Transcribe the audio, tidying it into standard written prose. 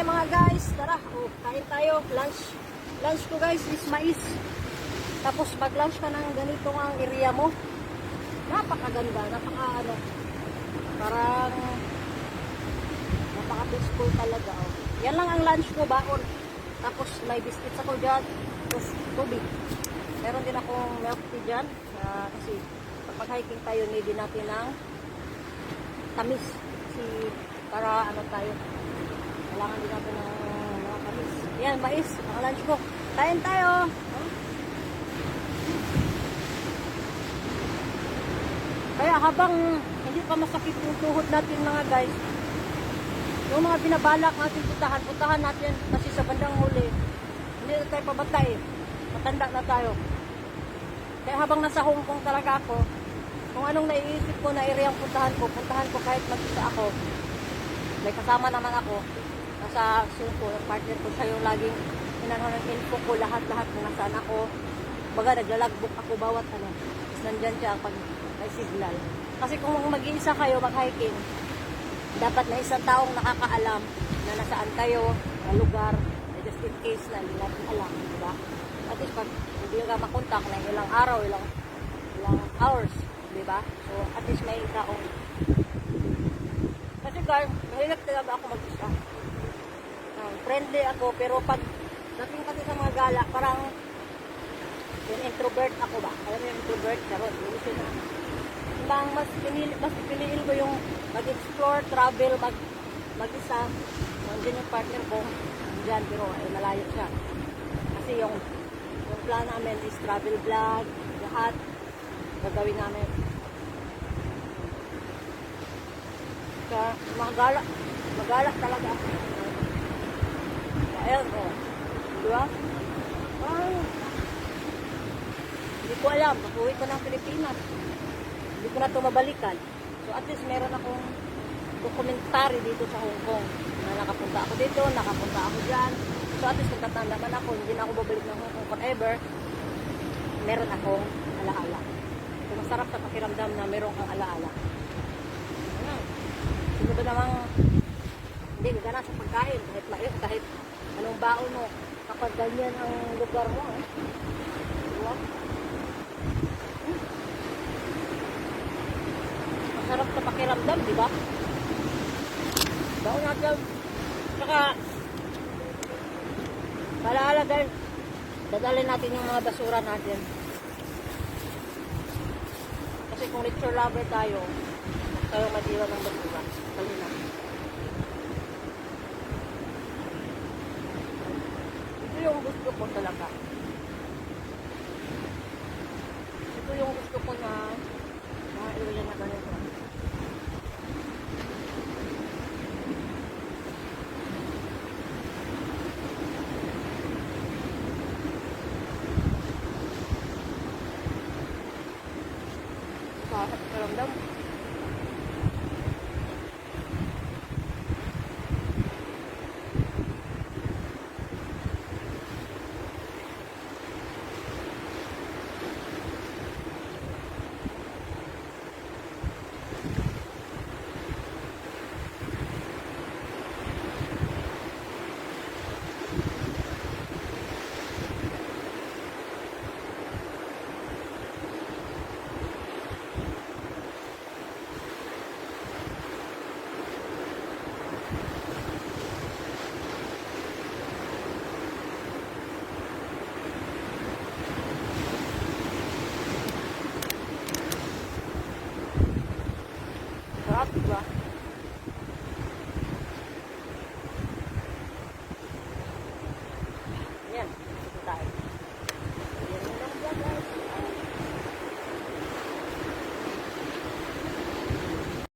Okay mga guys, tara, kain tayo. Lunch ko guys is mais. Tapos mag-lunch ka ng ganito ang area mo. Napakaganda, parang napaka-peaceful talaga. Oh. Yan lang ang lunch ko, baon. Tapos may biscuits ako dyan. Tapos tubig. Meron din akong milk tea dyan. Kasi kapag hiking tayo, need natin ng tamis. Kasi para tayo. Kailangan din natin ng mga tamis. Yan, mais. Ang lunch ko. Kain tayo. Kaya habang hindi pa masakit yung tuhod natin mga guys, yung mga binabalak natin puntahan natin kasi sa bandang huli, hindi na tayo pabatay. Matanda na tayo. Kaya habang nasa Hong Kong talaga ako, kung anong naiisip ko na area ang puntahan ko kahit mag-isa ako. May kasama naman ako. Nasa suko, partner ko siya yung laging inano ng info ko, lahat kung nasaan ako. Baga naglalagbook ako bawat Tapos nandyan siya pag may signal. Kasi kung mag-iisa kayo mag-hiking, dapat may isang taong nakakaalam na nasaan kayo, na lugar, just in case na hindi natin alam, diba? At least pag hindi ka makontak na ilang araw, ilang hours, diba? So, at least may taong. Kasi guys, mahirap talaga ako mag-isa. Friendly ako, pero pag dating kasi sa mga gala, parang yung introvert ako ba? Alam mo yung introvert? Charot, ilusin na. Mas piliin ko yung mag-explore, travel, mag-isa. Nandiyan yung partner ko, dyan, pero ay malayo siya. Kasi yung plan namin is travel vlog, lahat gagawin namin. Kaya magalak talaga ako. Ayan, diba? Hindi ko alam, pag-uwi ko ng Pilipinas. Hindi ko na ito mabalikan. So at least meron akong dokumentary dito sa Hong Kong. Na nakapunta ako dito, nakapunta ako dyan. So at least magtatanda man ako, hindi na ako babalik ng Hong Kong forever. Meron akong alaala. So masarap sa pakiramdam na meron kang alaala. Sino ba namang hindi gana sa pagkain, kahit mais, kahit anong baon mo, kapag ganyan ang lugar mo, diba? Masarap sa pakiramdam, diba? Baon natin. Saka, palaala guys, dadalhin natin yung mga basura natin. Kasi kung nature lover tayo madiwan ng basura. Dali natin. Ito yung gusto ko talaga. Ito yung gusto ko na mga area na ganito. Sa pakiramdam. Sarap, diba?